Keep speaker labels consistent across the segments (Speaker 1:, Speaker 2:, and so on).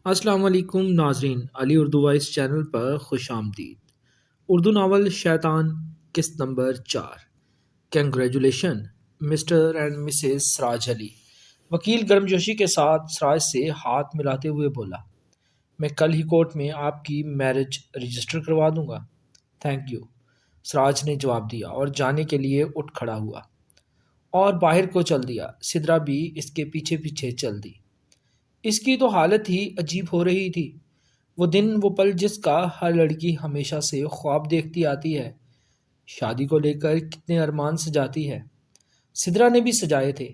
Speaker 1: अस्सलाम वालेकुम नाजरीन, अली उर्दू वॉइस चैनल पर खुश आमदीद। उर्दू नावल शैतान किस्त नंबर 4। Congratulation mister and Mrs Saraj Ali. वकील गर्मजोशी के साथ सराज से हाथ मिलाते हुए बोला, मैं कल ही कोर्ट में आपकी मैरिज रजिस्टर करवा दूंगा। थैंक यू, सराज ने जवाब दिया और जाने के लिए उठ खड़ा हुआ और बाहर को चल दिया। सिद्रा भी इसके पीछे पीछे चल दी। इसकी तो हालत ही अजीब हो रही थी। वो दिन वो पल जिसका हर लड़की हमेशा से ख्वाब देखती आती है। शादी को लेकर कितने अरमान सजाती है। सिद्रा ने भी सजाए थे,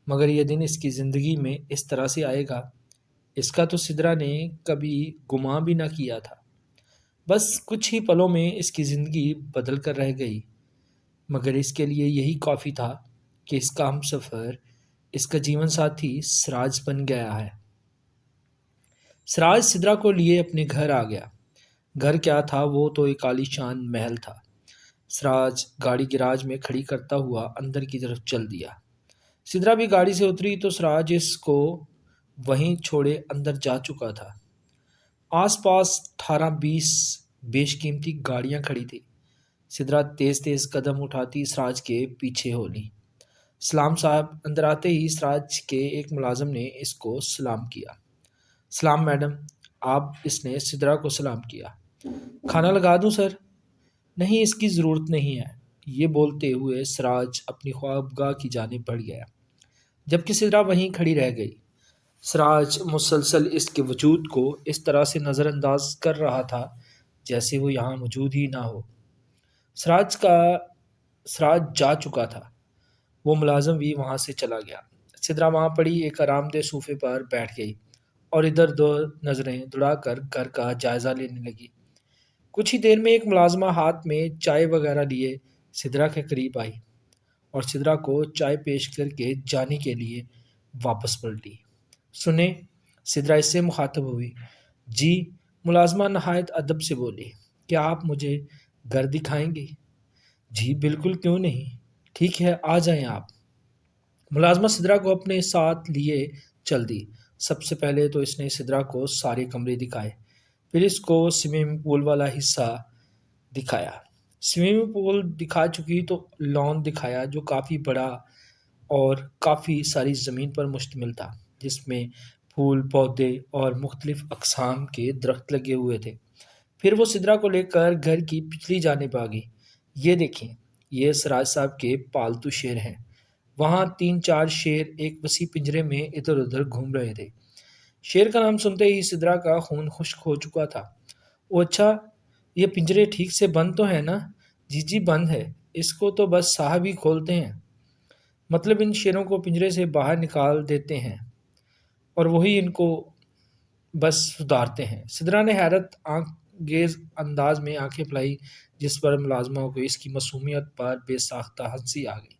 Speaker 1: मगर यह दिन इसकी ज़िंदगी में इस तरह से आएगा, इसका तो सिद्रा ने कभी गुमा भी ना किया था। बस कुछ ही पलों में इसकी ज़िंदगी बदल कर रह गई, मगर इसके लिए यही काफ़ी था कि इसका हमसफ़र, इसका जीवन साथी सिराज बन गया है। सिराज सिद्रा को लिए अपने घर आ गया। घर क्या था, वो तो एक आलीशान महल था। सिराज गाड़ी गैराज में खड़ी करता हुआ अंदर की तरफ चल दिया। सिद्रा भी गाड़ी से उतरी तो सिराज इसको वहीं छोड़े अंदर जा चुका था। आसपास 18-20 बेशकीमती गाड़ियां खड़ी थी। सिद्रा तेज तेज कदम उठाती सिराज के पीछे हो ली। सलाम साहब। अंदर आते ही सिराज के एक मुलाजिम ने इसको सलाम किया। सलाम मैडम। आप इसने सिद्रा को सलाम किया। खाना लगा दूं सर? नहीं, इसकी ज़रूरत नहीं है। ये बोलते हुए सिराज अपनी ख्वाबगाह की जानिब बढ़ गया, जबकि सिद्रा वहीं खड़ी रह गई। सिराज मुसलसल इसके वजूद को इस तरह से नज़रअंदाज कर रहा था जैसे वो यहाँ मौजूद ही ना हो। सिराज का सिराज जा चुका था। वो मुलाजिम भी वहाँ से चला गया। सिद्रा वहाँ पड़ी एक आरामदेह सोफे पर बैठ गई और इधर उधर नज़रें दौड़ाकर घर का जायज़ा लेने लगी। कुछ ही देर में एक मुलाजमा हाथ में चाय वगैरह लिए सिद्रा के करीब आई और सिद्रा को चाय पेश करके जाने के लिए वापस पलटी। सुने, सिद्रा इससे मुखातब हुई। जी। मुलाजमा नहायत अदब से बोली, क्या आप मुझे घर दिखाएंगे? जी बिल्कुल, क्यों नहीं। ठीक है, आ जाएं आप। मुलाजमा सिद्रा को अपने साथ लिए चल दी। सबसे पहले तो इसने सिद्रा को सारे कमरे दिखाए, फिर इसको स्विमिंग पूल वाला हिस्सा दिखाया। स्विमिंग पूल दिखा चुकी तो लॉन दिखाया, जो काफ़ी बड़ा और काफ़ी सारी ज़मीन पर मुश्तमिल था, जिसमें फूल पौधे और मुख्तलिफ़ अक़साम के दरख्त लगे हुए थे। फिर वो सिद्रा को लेकर घर की पिछली जानिब आ गई। ये देखें, ये सराज साहब के पालतू शेर हैं। वहाँ 3-4 शेर एक वसी पिंजरे में इधर उधर घूम रहे थे। शेर का नाम सुनते ही सिद्रा का खून खुश्क हो चुका था। ओ अच्छा, ये पिंजरे ठीक से बंद तो है ना? जी जी बंद है, इसको तो बस साहब ही खोलते हैं। मतलब इन शेरों को पिंजरे से बाहर निकाल देते हैं और वही इनको बस सुधारते हैं। सिद्रा ने हैरत आंख गेज अंदाज में आंखें फैलाई, जिस पर मुलाजमा को इसकी मासूमियत पर बेसाख्ता हंसी आ गई।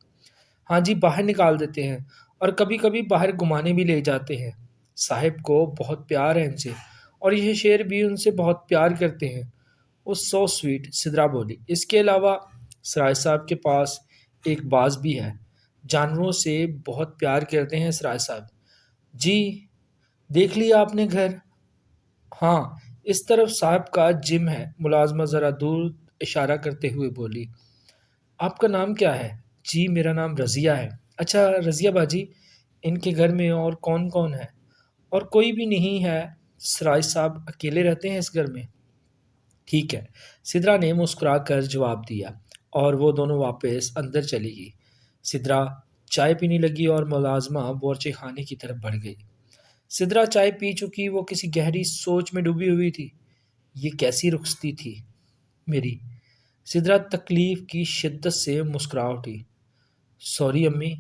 Speaker 1: हाँ जी, बाहर निकाल देते हैं और कभी कभी बाहर घुमाने भी ले जाते हैं। साहिब को बहुत प्यार है इनसे और यह शेर भी उनसे बहुत प्यार करते हैं। वो सो स्वीट, सिद्रा बोली। इसके अलावा सराय साहब के पास एक बाज भी है। जानवरों से बहुत प्यार करते हैं सराय साहब। जी। देख लिया आपने घर? हाँ, इस तरफ साहब का जिम है। मुलाजमा ज़रा दूर इशारा करते हुए बोली। आपका नाम क्या है? जी मेरा नाम रज़िया है। अच्छा रज़िया बाजी, इनके घर में और कौन कौन है? और कोई भी नहीं है, सराय साहब अकेले रहते हैं इस घर में। ठीक है, सिद्रा ने मुस्कुराकर जवाब दिया और वो दोनों वापस अंदर चली गई। सिद्रा चाय पीने लगी और मुलाजमा बोरचे खाने की तरफ बढ़ गई। सिद्रा चाय पी चुकी, वो किसी गहरी सोच में डूबी हुई थी। ये कैसी रुखसती थी मेरी। सिद्रा तकलीफ की शिद्दत से मुस्कुरा उठी। सॉरी अम्मी,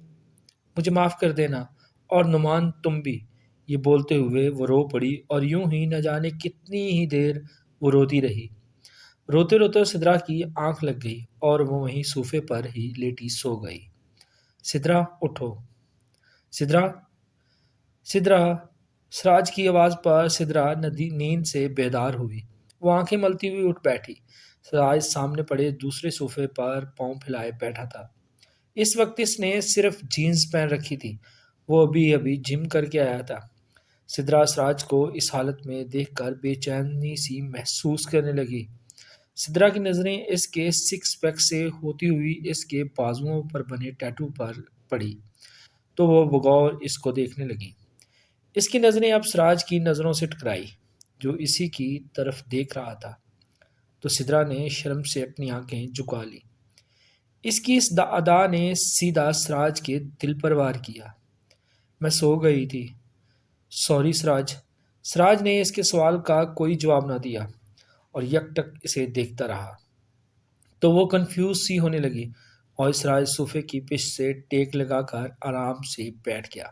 Speaker 1: मुझे माफ़ कर देना, और नुमान तुम भी। ये बोलते हुए वो रो पड़ी और यूं ही न जाने कितनी ही देर वो रोती रही। रोते रोते सिद्रा की आंख लग गई और वो वहीं सोफे पर ही लेटी सो गई। सिद्रा उठो। सिद्रा, सिद्रा। सिराज की आवाज़ पर सिद्रा नदी नींद से बेदार हुई। वो आंखें मलती हुई उठ बैठी। सिराज सामने पड़े दूसरे सोफे पर पांव फैलाए बैठा था। इस वक्त इसने सिर्फ जीन्स पहन रखी थी। वो अभी अभी जिम करके आया था। सिद्रा सराज को इस हालत में देखकर बेचैनी सी महसूस करने लगी। सिद्रा की नज़रें इसके सिक्स पैक से होती हुई इसके बाजुओं पर बने टैटू पर पड़ी, तो वो बगौर इसको देखने लगी। इसकी नज़रें अब सिराज की नज़रों से टकराई, जो इसी की तरफ देख रहा था, तो सिद्रा ने शर्म से अपनी आंखें झुका ली। इसकी इस अदा ने सीधा सिराज के दिल पर वार किया। मैं सो गई थी। सॉरी सिराज। सिराज ने इसके सवाल का कोई जवाब न दिया और यकटक इसे देखता रहा। तो वो कंफ्यूज सी होने लगी और सिराज सोफे की पिच से टेक लगाकर आराम से बैठ गया।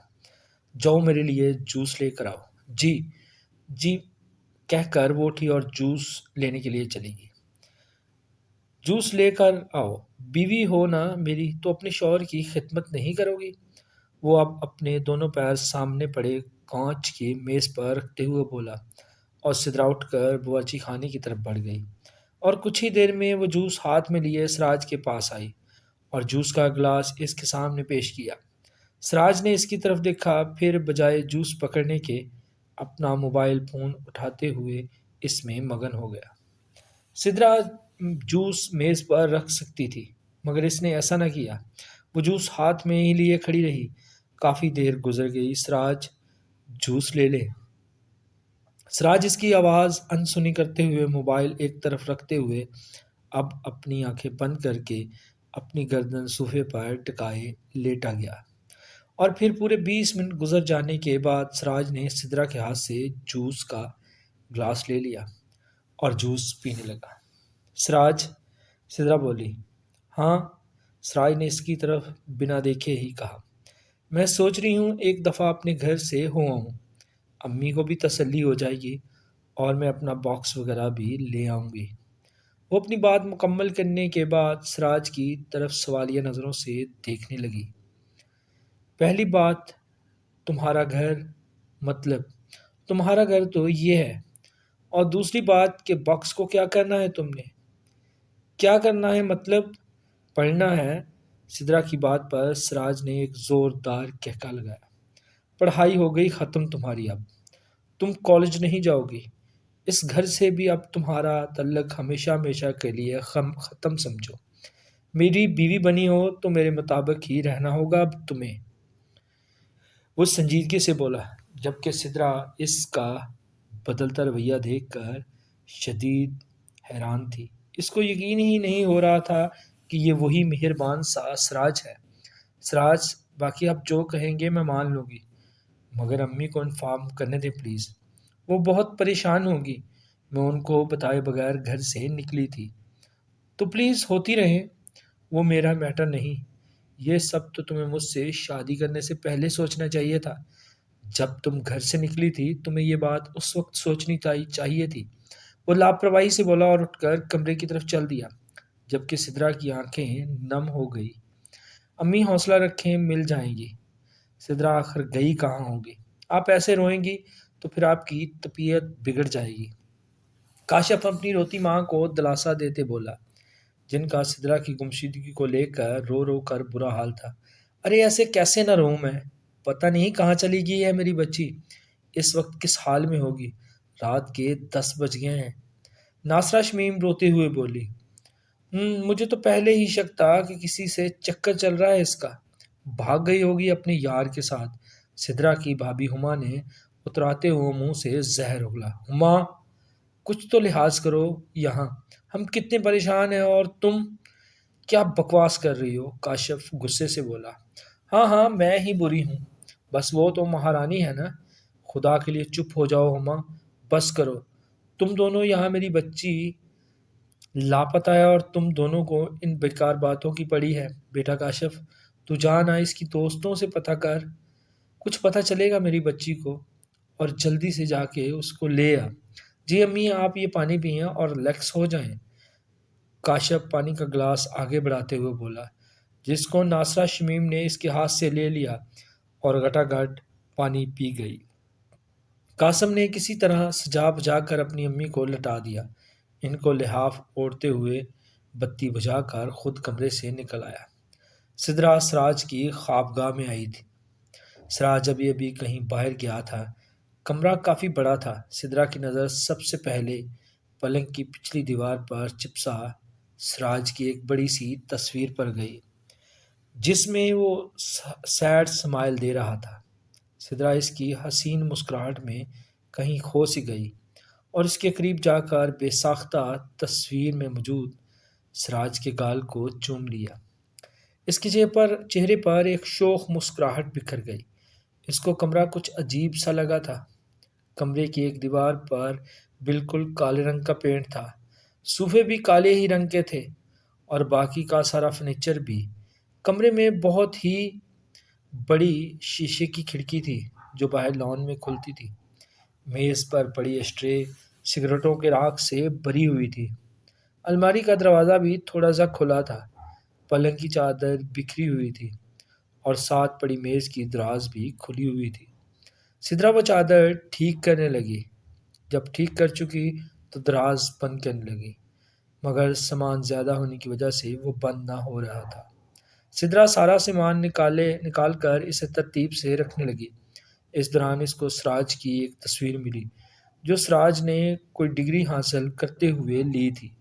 Speaker 1: जाओ मेरे लिए जूस लेकर आओ। जी जी कहकर वो उठी और जूस लेने के लिए चली गई। जूस लेकर आओ। बीवी हो ना मेरी, तो अपने शौहर की खिदमत नहीं करोगी? वो अब अपने दोनों पैर सामने पड़े कांच की मेज पर रखते हुए बोला और सिद्रा उठकर बुआची खाने की तरफ बढ़ गई। और कुछ ही देर में वो जूस हाथ में लिए सिराज के पास आई और जूस का गिलास इसके सामने पेश किया। सिराज ने इसकी तरफ देखा, फिर बजाय जूस पकड़ने के अपना मोबाइल फ़ोन उठाते हुए इसमें मगन हो गया। सिद्रा जूस मेज़ पर रख सकती थी, मगर इसने ऐसा न किया। वो जूस हाथ में ही लिए खड़ी रही। काफ़ी देर गुजर गई। सिराज, जूस ले ले। सिराज इसकी आवाज़ अनसुनी करते हुए मोबाइल एक तरफ रखते हुए अब अपनी आंखें बंद करके अपनी गर्दन सोफे पर टिकाए लेटा गया। और फिर पूरे 20 मिनट गुजर जाने के बाद सिराज ने सिद्रा के हाथ से जूस का ग्लास ले लिया और जूस पीने लगा। सिराज, सिद्रा बोली। हाँ, सिराज ने इसकी तरफ बिना देखे ही कहा। मैं सोच रही हूँ एक दफ़ा अपने घर से हो आऊँ, अम्मी को भी तसल्ली हो जाएगी और मैं अपना बॉक्स वगैरह भी ले आऊँगी। वो अपनी बात मुकम्मल करने के बाद सिराज की तरफ सवालिया नज़रों से देखने लगी। पहली बात, तुम्हारा घर, मतलब तुम्हारा घर तो ये है, और दूसरी बात कि बॉक्स को क्या करना है तुमने? क्या करना है मतलब? पढ़ना है। सिद्रा की बात पर सिराज ने एक ज़ोरदार कहका लगाया। पढ़ाई हो गई ख़त्म तुम्हारी अब। तुम कॉलेज नहीं जाओगी। इस घर से भी अब तुम्हारा तल्लक हमेशा हमेशा के लिए ख़त्म समझो। मेरी बीवी बनी हो तो मेरे मुताबिक ही रहना होगा अब तुम्हें। वो संजीदगी से बोला, जबकि सिद्रा इसका बदलता रवैया देखकर शदीद हैरान थी। इसको यकीन ही नहीं हो रहा था कि ये वही मेहरबान सा सिराज है। सिराज, बाकी आप जो कहेंगे मैं मान लूँगी, मगर अम्मी को इन्फॉर्म करने दें प्लीज़। वो बहुत परेशान होगी। मैं उनको बताए बगैर घर से निकली थी। तो प्लीज़ होती रहे, वो मेरा मैटर नहीं। ये सब तो तुम्हें मुझसे शादी करने से पहले सोचना चाहिए था। जब तुम घर से निकली थी तुम्हें ये बात उस वक्त सोचनी चाहिए थी। वो लापरवाही से बोला और उठकर कमरे की तरफ चल दिया, जबकि सिद्रा की आंखें नम हो गई। अम्मी हौसला रखें, मिल जाएंगी। सिद्रा आखिर गई कहाँ होगी? आप ऐसे रोएंगी तो फिर आपकी तबीयत बिगड़ जाएगी। काशिफ अपनी रोती माँ को दिलासा देते बोला, जिनका सिद्रा की गुमशुदगी को लेकर रो रो कर बुरा हाल था। अरे ऐसे कैसे न रोऊं मैं? पता नहीं कहाँ चली गई है मेरी बच्ची। इस वक्त किस हाल में होगी? रात के 10 बज गए हैं। नासरा शमीम रोते हुए बोली, मुझे तो पहले ही शक था कि किसी से चक्कर चल रहा है इसका। भाग गई होगी अपने यार के साथ। सिद्रा की भाभी हुमा ने उतराते हुए मुंह से जहर उगला। हुमा, कुछ तो लिहाज करो यहाँ। हम कितने परेशान हैं और तुम क्या बकवास कर रही हो? काशिफ गुस्से से बोला। हाँ हाँ, मैं ही बुरी हूँ। बस वो तो महारानी है ना। खुदा के लिए चुप हो जाओ हुमा, बस करो। तुम दोनों यहाँ, मेरी बच्ची लापता है और तुम दोनों को इन बेकार बातों की पड़ी है। बेटा काशिफ, तू जा ना, इसकी दोस्तों से पता कर। कुछ पता चलेगा मेरी बच्ची को, और जल्दी से जाके उसको ले आ। जी अम्मी, आप ये पानी पिए और रिलैक्स हो जाएं। काशिफ पानी का गिलास आगे बढ़ाते हुए बोला, जिसको नासरा शमीम ने इसके हाथ से ले लिया और घटाघट पानी पी गई। कासम ने किसी तरह सजा बुझा कर अपनी अम्मी को लटा दिया। इनको लिहाफ ओढ़ते हुए बत्ती बुझाकर खुद कमरे से निकल आया। सिद्रा सिराज की ख्वाबगाह में आई थी। सिराज अभी अभी कहीं बाहर गया था कमरा काफ़ी बड़ा था। सिद्रा की नज़र सबसे पहले पलंग की पिछली दीवार पर चिपसा सिराज की एक बड़ी सी तस्वीर पर गई, जिसमें वो सैड स्माइल दे रहा था। सिद्रा इसकी हसीन मुस्कुराहट में कहीं खो सी गई और इसके करीब जाकर बेसाख्ता तस्वीर में मौजूद सिराज के गाल को चूम लिया। इसके चेहरे पर एक शोख मुस्कुराहट बिखर गई। इसको कमरा कुछ अजीब सा लगा था। कमरे की एक दीवार पर बिल्कुल काले रंग का पेंट था। सोफे भी काले ही रंग के थे और बाकी का सारा फर्नीचर भी। कमरे में बहुत ही बड़ी शीशे की खिड़की थी जो बाहर लॉन में खुलती थी। मेज पर पड़ी ट्रे सिगरेटों के राख से भरी हुई थी। अलमारी का दरवाज़ा भी थोड़ा सा खुला था। पलंग की चादर बिखरी हुई थी और साथ पड़ी मेज की दराज भी खुली हुई थी। सिद्रा वो चादर ठीक करने लगी। जब ठीक कर चुकी तो दराज बंद करने लगी, मगर सामान ज़्यादा होने की वजह से वो बंद ना हो रहा था। सिद्रा सारा सामान निकाल कर इसे तरतीब से रखने लगी। इस दौरान इसको सिराज की एक तस्वीर मिली जो सिराज ने कोई डिग्री हासिल करते हुए ली थी।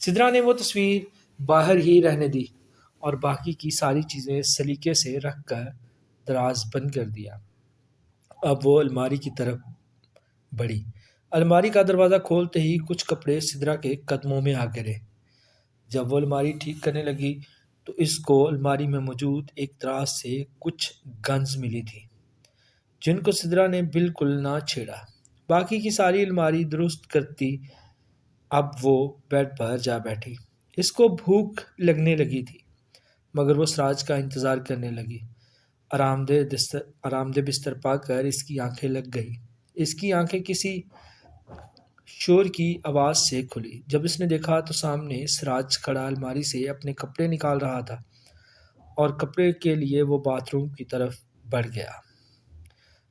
Speaker 1: सिद्रा ने वो तस्वीर बाहर ही रहने दी और बाकी की सारी चीज़ें सलीके से रख कर दराज बंद कर दिया। अब वो अलमारी की तरफ बढ़ी। अलमारी का दरवाज़ा खोलते ही कुछ कपड़े सिद्रा के कदमों में आ गिरे। जब वो अलमारी ठीक करने लगी तो इसको अलमारी में मौजूद एक दराज से कुछ गन्स मिली थी जिनको सिद्रा ने बिल्कुल ना छेड़ा। बाकी की सारी अलमारी दुरुस्त करती अब वो बेड पर जा बैठी। इसको भूख लगने लगी थी, मगर वो सिराज का इंतज़ार करने लगी। आरामदेह बिस्तर पाकर इसकी आंखें लग गई। इसकी आंखें किसी शोर की आवाज़ से खुली। जब इसने देखा तो सामने सिराज खड़ा अलमारी से अपने कपड़े निकाल रहा था और कपड़े के लिए वो बाथरूम की तरफ बढ़ गया।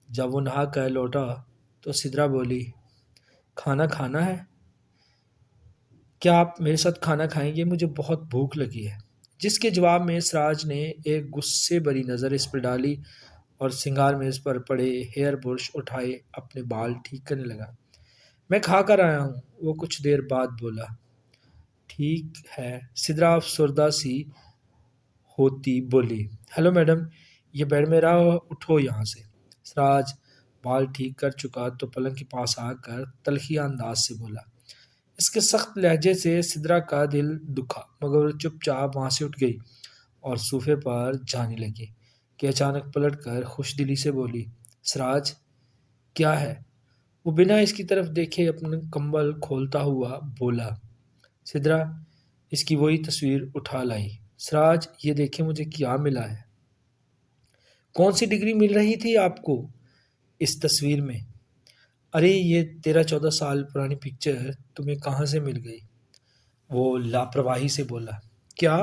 Speaker 1: जब वो नहा कर लौटा तो सिद्रा बोली, खाना खाना है? क्या आप मेरे साथ खाना खाएंगे? मुझे बहुत भूख लगी है। जिसके जवाब में सिराज ने एक गुस्से भरी नज़र इस पर डाली और सिंगार मेज पर पड़े हेयर ब्रश उठाए अपने बाल ठीक करने लगा। मैं खा कर आया हूँ, वो कुछ देर बाद बोला। ठीक है, सिद्रा अफसरदा सी होती बोली। हेलो मैडम, ये बेड मेरा, उठो यहाँ से। सिराज बाल ठीक कर चुका तो पलंग के पास आकर तलखिया अंदाज से बोला। इसके सख्त लहजे से सिद्रा का दिल दुखा, मगर वो चुपचाप वहां से उठ गई और सोफे पर जाने लगी कि अचानक पलटकर खुशदिली से बोली, सिराज क्या है? वो बिना इसकी तरफ देखे अपना कंबल खोलता हुआ बोला। सिद्रा इसकी वही तस्वीर उठा लाई। सिराज, ये देखे मुझे क्या मिला है। कौन सी डिग्री मिल रही थी आपको इस तस्वीर में? अरे ये 13-14 साल पुरानी पिक्चर तुम्हें कहाँ से मिल गई? वो लापरवाही से बोला। क्या?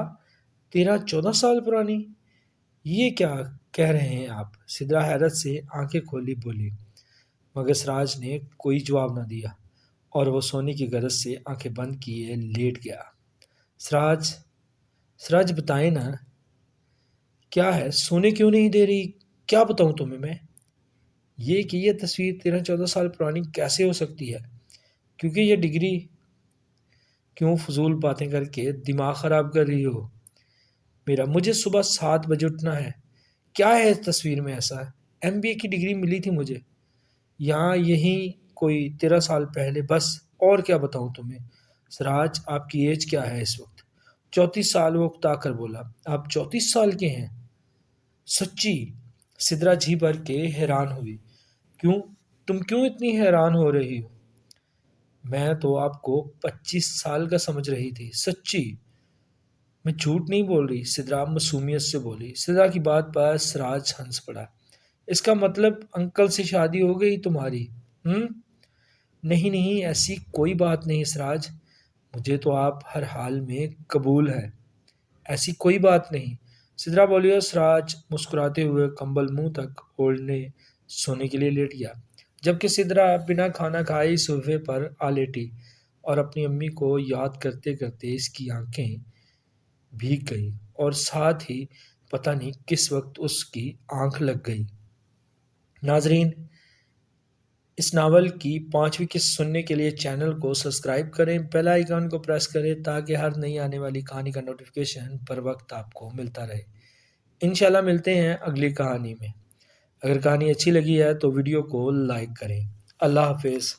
Speaker 1: 13-14 साल पुरानी? ये क्या कह रहे हैं आप? सिद्रा हैरत से आंखें खोली बोली, मगर सिराज ने कोई जवाब न दिया और वो सोने की गरज से आंखें बंद किए लेट गया। सिराज, सिराज बताए ना, क्या है? सोने क्यों नहीं दे रही? क्या बताऊं तुम्हें मैं? ये कि ये तस्वीर 13-14 साल पुरानी कैसे हो सकती है? क्योंकि ये डिग्री क्यों फजूल बातें करके दिमाग ख़राब कर रही हो मेरा? मुझे सुबह 7 बजे उठना है। क्या है इस तस्वीर में ऐसा? एमबीए की डिग्री मिली थी मुझे यहाँ यहीं कोई 13 साल पहले, बस। और क्या बताऊँ तुम्हें? सिराज, आपकी एज क्या है इस वक्त? 34 साल, वो उकता कर बोला। आप 34 साल के हैं? सच्ची? सिद्रा जी भर के हैरान हुई। क्यों? तुम क्यों इतनी हैरान हो रही हो? मैं तो आपको 25 साल का समझ रही थी। सच्ची? मैं झूठ नहीं बोल रही, सिद्रा मासूमियत से बोली। सिद्रा की बात पर सिराज हंस पड़ा। इसका मतलब अंकल से शादी हो गई तुम्हारी? हम्म? नहीं नहीं, ऐसी कोई बात नहीं सिराज। मुझे तो आप हर हाल में कबूल है। ऐसी कोई बात नहीं, सिद्रा बोली और सिराज मुस्कुराते हुए कंबल मुंह तक ओढ़ने सोने के लिए लेट गया। जबकि सिद्रा बिना खाना खाए ही सोफे पर आ लेटी और अपनी अम्मी को याद करते करते इसकी आंखें भीग गई और साथ ही पता नहीं किस वक्त उसकी आंख लग गई। नाजरीन, इस नावल की 5वीं किस्त सुनने के लिए चैनल को सब्सक्राइब करें, बेल आइकन को प्रेस करें ताकि हर नई आने वाली कहानी का नोटिफिकेशन पर वक्त आपको मिलता रहे। इंशाल्लाह मिलते हैं अगली कहानी में। अगर कहानी अच्छी लगी है तो वीडियो को लाइक करें। अल्लाह हाफिज़।